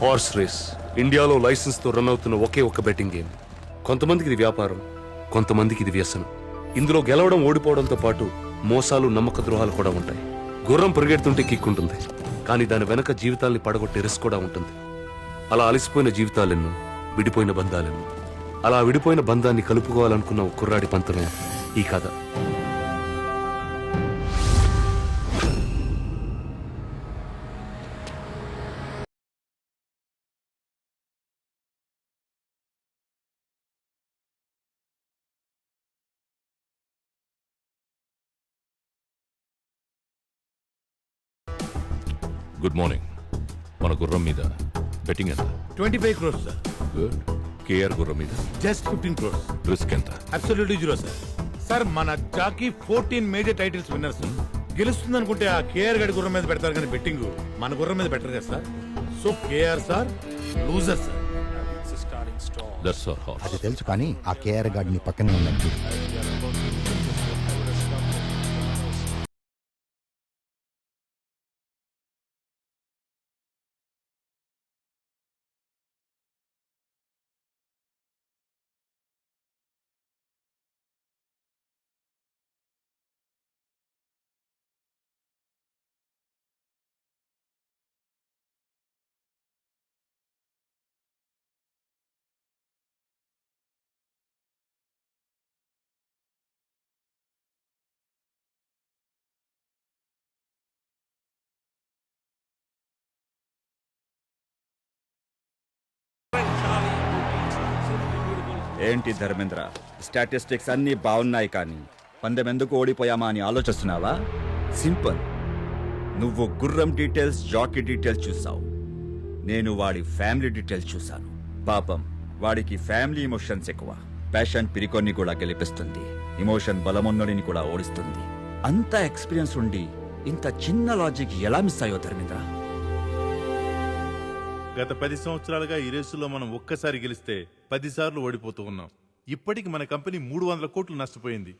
Horse race ఇండియాలో licence తో run అవుతున్న ఒకే ఒక్క బెట్టింగ్ గేమ్. కొంతమందికి ఇది వ్యాపారం, కొంతమందికి ఇది వ్యసనం. ఇందులో గెలవడం ఓడిపోవడంతో పాటు మోసాలు, నమ్మక ద్రోహాలు కూడా ఉంటాయి. గుర్రం పరిగెడుతుంటే కిక్ ఉంటుంది, కానీ దాని వెనక జీవితాల్ని పడగొట్టే రిస్క్ కూడా ఉంటుంది. అలా అలసిపోయిన జీవితాలెన్నో, విడిపోయిన బంధాలెన్నో. అలా విడిపోయిన బంధాన్ని కలుపుకోవాలనుకున్న ఒక కుర్రాడి పంతమే ఈ కథ. Good morning. మన గుర్రం మీద బెట్టింగ్ ఎంత? 25 crores, sir. గుడ్. కేఆర్ గుర్రం మీద Just 15 crores. రిస్క్ ఎంత? Absolutely zero, sir. సార్ మన jockey 14 major titles winner sir. గెలుస్తుంది అనుకుంటే ఆ కేఆర్ గడి గుర్రం మీద పెడతారు కానీ బెట్టింగ్ మన గుర్రం మీద పెట్టరు కదా sir. So KR sir loser sir. That's our horse. అది తెలుసు కానీ ఆ కేఆర్ గార్డ్ నీ పక్కనే ఉన్నట్టు. ఏంటి ధర్మేంద్ర, స్టాటిస్టిక్స్ అన్నీ బాగున్నాయి కానీ పందెం ఎందుకు ఓడిపోయామా అని ఆలోచిస్తున్నావా? సింపుల్. నువ్వు గుర్రం డీటెయిల్స్, జాకీ డీటెయిల్స్ చూసావు. నేను వాడి ఫ్యామిలీ డీటెయిల్స్ చూశాను. పాపం వాడికి ఫ్యామిలీ ఎమోషన్స్ ఎక్కువ. ప్యాషన్ పిరికొన్ని కూడా గెలిపిస్తుంది, ఎమోషన్ బలమున్నడిని కూడా ఓడిస్తుంది. అంత ఎక్స్పీరియన్స్ ఉండి ఇంత చిన్న లాజిక్ ఎలా మిస్ అయ్యో ధర్మేంద్ర? గత 10 సంవత్సరాలుగా ఈ రేసులో మనం ఒక్కసారి గెలిస్తే 10 సార్లు ఓడిపోతూ ఉన్నాం. ఇప్పటికి మన కంపెనీ 300 కోట్లు నష్టపోయింది.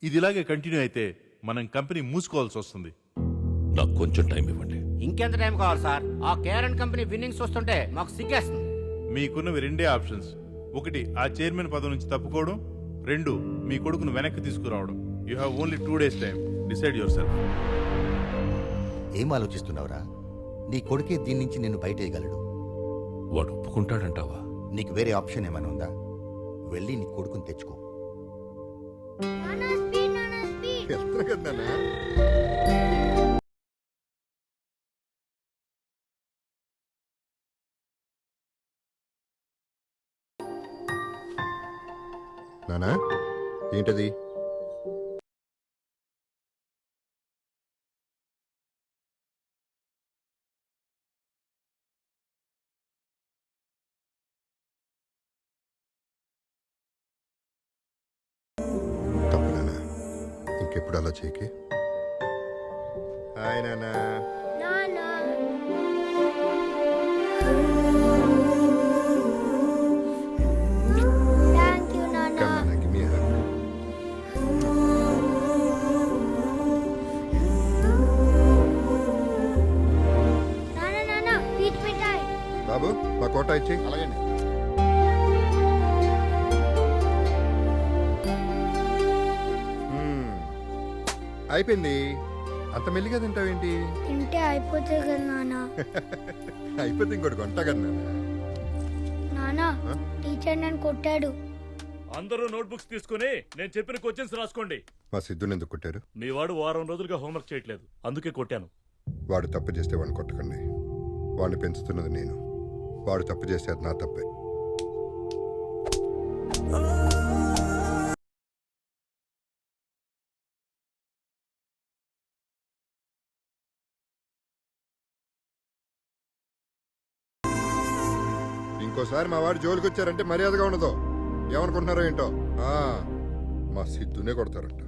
ఇది ఇలాగే కంటిన్యూ అయితే మనం కంపెనీ మూసుకోవాల్సి వస్తుంది. నాకు కొంచెం టైం ఇవ్వండి. ఇంకెంత టైం కావాలి సార్? ఆ కేఆర్ఎన్ కంపెనీ విన్నింగ్స్ వస్తుంటే మాకు సిగ్గేస్తుంది. మీకున్నవి రెండే ఆప్షన్స్. ఒకటి ఆ చైర్మన్ పదవి నుంచి తప్పుకోవడం, 2 మీ కొడుకును వెనక్కి తీసుకురావడం. You have only 2 days time. Decide your self. ఏం ఆలోచిస్తున్నావురా? నీ కొడుకే దీని నుంచి నిన్ను బయటేయగలడు. వాడు ఒప్పుకుంటాడంటావా? నీకు వేరే ఆప్షన్ ఏమైనా ఉందా? వెళ్ళి నీ కొడుకుని తెచ్చుకో. నానా, ఏంటది? తప్పు నానా, ఇంకెప్పుడు అలా చేయకే. హాయ్ నానా. Come, Nana, give me a hug. బాబు, మా కోట ఇచ్చి. అలాగే. అయిపోయింది. అంత మెల్లిగా తింటావేంటి? తింటే అయిపోతుంది కదా నాన్న. అయిపోతే ఇంకోటి కొంటా కదా నాన్న, టీచర్ నన్ను కొట్టాడు. అందరూ నోట్బుక్స్ తీసుకుని నేను చెప్పిన క్వశ్చన్స్ రాసుకోండి. మా సిద్ధుని ఎందుకు కొట్టారు? మీ వాడు వారం రోజులుగా హోంవర్క్ చేయట్లేదు, అందుకే కొట్టాను. వాడు తప్పు చేస్తే వాడిని కొట్టకండి. వాడిని పెంచుతున్నది నేను. వాడు తప్పు చేస్తే అది నా తప్పే. ఇంకోసారి మా వాడు జోలికి వచ్చారంటే మర్యాదగా ఉండదు. ఏమనుకుంటున్నారో ఏంటో. మా సిద్ధునే కొడతారంట.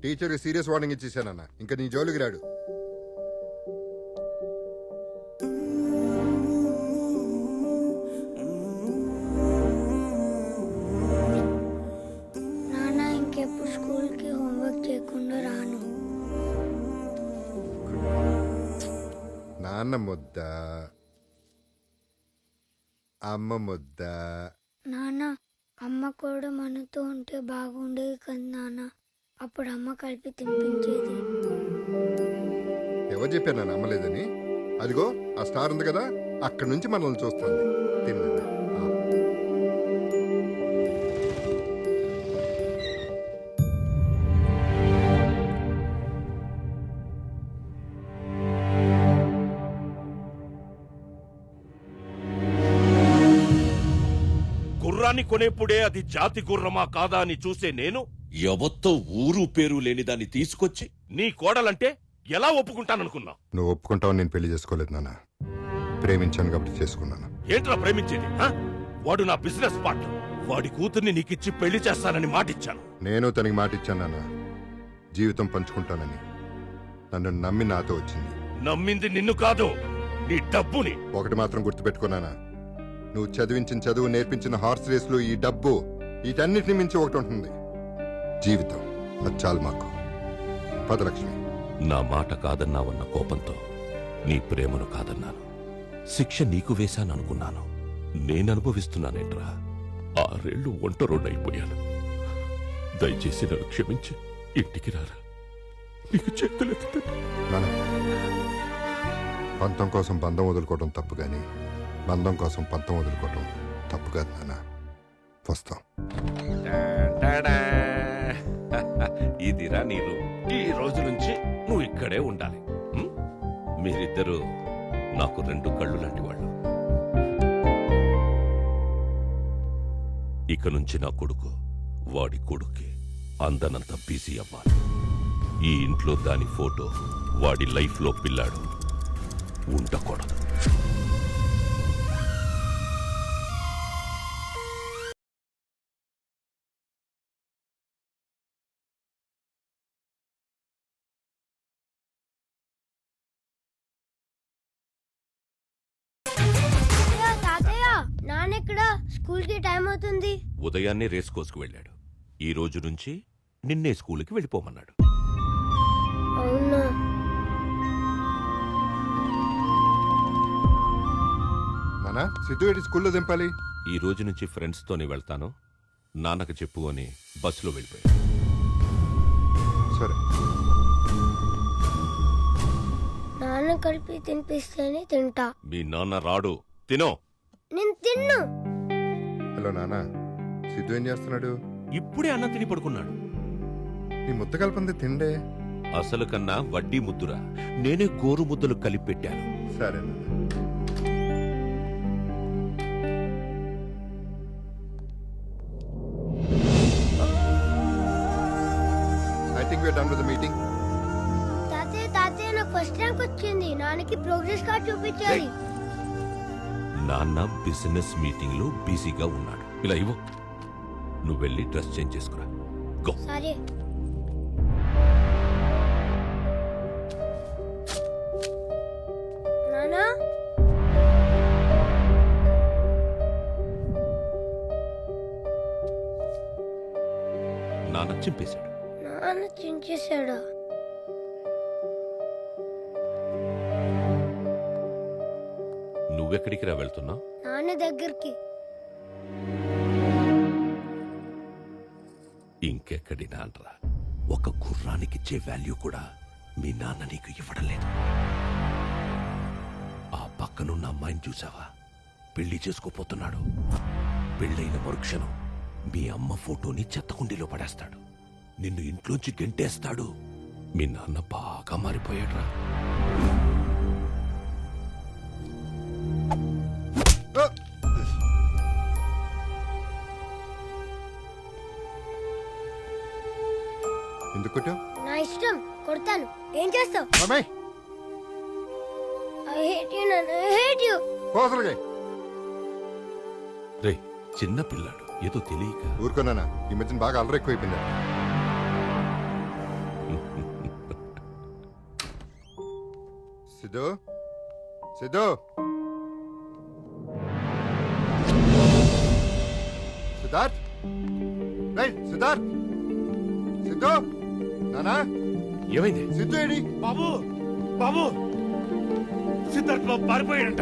టీచర్కి సీరియస్ వార్నింగ్ ఇచ్చేసానన్న. ఇంకా నీ జోలికి రాడు. నాన్న, ఇంకెప్పుడు స్కూల్కి హోంవర్క్ చేయకుండా రాను. నాన్న ముద్ద, అమ్మ ముద్ద. నాన్న అమ్మ కూడా మనతో ఉంటే బాగుండేది కదా నాన్న. అప్పుడు అమ్మ కలిపి తినిపించేది. ఎవరు చెప్పారు నాన్న అమ్మలేదని? అదిగో ఆ స్టార్ ఉంది కదా, అక్కడి నుంచి మనల్ని చూస్తుంది. తిన్నా. గుర్రాన్ని కొనేప్పుడే అది జాతి గుర్రమా కాదా అని చూసే నేను ఎవత్తో ఊరు పేరు లేని దాన్ని తీసుకొచ్చి నీ కోడలంటే ఎలా ఒప్పుకుంటాననుకున్నా? నువ్వు ఒప్పుకుంటావు, నేను పెళ్లి చేసుకోలేదు నాన్న. ప్రేమించాను కాబట్టి చేసుకున్నాను. ఏంట్రా ప్రేమించేది? వాడు నా బిజినెస్ పార్ట్నర్. వాడి కూతుర్ని నీకిచ్చి పెళ్లి చేస్తానని మాటిచ్చాను. నేను తనకి మాట ఇచ్చాను నాన్న, జీవితం పంచుకుంటానని. నన్ను నమ్మి నాతో వచ్చింది. నమ్మింది నిన్ను కాదు, నీ డబ్బుని. ఒకటి మాత్రం గుర్తుపెట్టుకున్నానా, నువ్వు చదివించిన చదువు, నేర్పించిన హార్స్ రేసులు, ఈ డబ్బు, వీటన్నిటిని మించి ఒకటి ఉంటుంది, జీవితం. అది చాలు మాకు. పదలక్ష్మి. నా మాట కాదన్నావన్న కోపంతో నీ ప్రేమను కాదన్నాను. శిక్ష నీకు వేశాననుకున్నాను. నేననుభవిస్తున్నానేట్రా. 6 ఏళ్లు ఒంటరోడైపోయాను. దయచేసి నన్ను క్షమించి ఇంటికి రారా. నీకు చేతులెత్తుతాను. నాన్న, పంతం కోసం బంధం వదులుకోవడం తప్పు, కానీ బంధం కోసం పంతం వదులుకోవడం తప్పు కాదు నాన్న. వస్తాం. ఇదిరా నీ రూమ్. ఈ రోజు నుంచి నువ్వు ఇక్కడే ఉండాలి. మీరిద్దరూ నాకు 2 కళ్ళు లాంటి వాళ్ళు. ఇక నుంచి నా కొడుకు వాడి కొడుక్కి అందనంత బిజీ అవ్వాలి. ఈ ఇంట్లో దాని ఫోటో, వాడి లైఫ్లో పిల్లాడు ఉండకూడదు. నాన్నెక్కడ? స్కూల్ కి టైం అవుతుంది. ఉదయాన్నే రేస్ కోసుకు వెళ్ళాడు. ఈ రోజు నుంచి నిన్నే స్కూల్కి వెళ్ళిపోమన్నాడు. అవునా? నాన్న, సిద్ధు ఏంటి స్కూల్లో దింపాలి? ఈ రోజు నుంచి ఫ్రెండ్స్ తోనే వెళ్తాను, నాన్నకు చెప్పు అని బస్సులో వెళ్ళిపోయాడు. సరే. నాన్న కలిపి తినిపిస్తేనే తింటా. మీ నాన్న రాడు, తినో. నేను తిన్ను. హలో నాన్న, సిద్ధు ఏం చేస్తున్నాడు? ఇప్పుడే అన్నం తిని పడుకున్నాడు. నీ ముద్ద కలపంది తిండే. అసలు కన్నా వడ్డీ ముద్దురా. నేనే గోరు ముద్దలు కలిపి పెట్టాను. సరే నాన్న. I think we're done with the meeting. తాతయ్య నాకు ఫస్ట్ ర్యాంక్ వచ్చింది. నాన్నకి ప్రోగ్రెస్ కార్డ్ చూపించాలి. నాన్న బిజినెస్ మీటింగ్ లో బిజీగా ఉన్నాడు. ఇలా ఇవ్వు, నువ్వు వెళ్ళి డ్రెస్ చేంజ్ చేసుకురా. గో. సరే. నానా, నాన్న చింపేశాడు. నాన్న చించేశాడా? నువ్వెక్కడికి రా వెళ్తున్నావు? నాన్న దగ్గరికి. ఇంకెక్కడి నాన్నరా. ఒక గుర్రానికిచ్చే వాల్యూ కూడా మీ నాన్న నీకు ఇవ్వడం లేదు. ఆ పక్కనున్న అమ్మాయిని చూసావా? పెళ్లి చేసుకోపోతున్నాడు. పెళ్ళైన మరుక్షణం మీ అమ్మ ఫోటోని చెత్తకుండీలో పడేస్తాడు. నిన్ను ఇంట్లోంచి గెంటేస్తాడు. మీ నాన్న బాగా మారిపోయాడురా. ఎందుకు కొట్టావు? నా ఇష్టం, కొడతాను. ఏం చేస్తావు? అమ్మాయి I hate you, Nana. I hate you. పోసలుగా రే, చిన్న పిల్లాడు, ఏదో తెలియక. ఊరుకున్నానా, ఈ మధ్యన బాగా అల్లరి ఎక్కువైపోయింది. సిద్ధు, సిద్ధు, సిద్ధార్థ్, రైట్ సిద్ధార్థ్, సిద్ధు, నానా ఏమైంది? సిద్ధు ఏడి? బాబు బాబు సిద్ధార్థ్ బాబు పారిపోయాడంట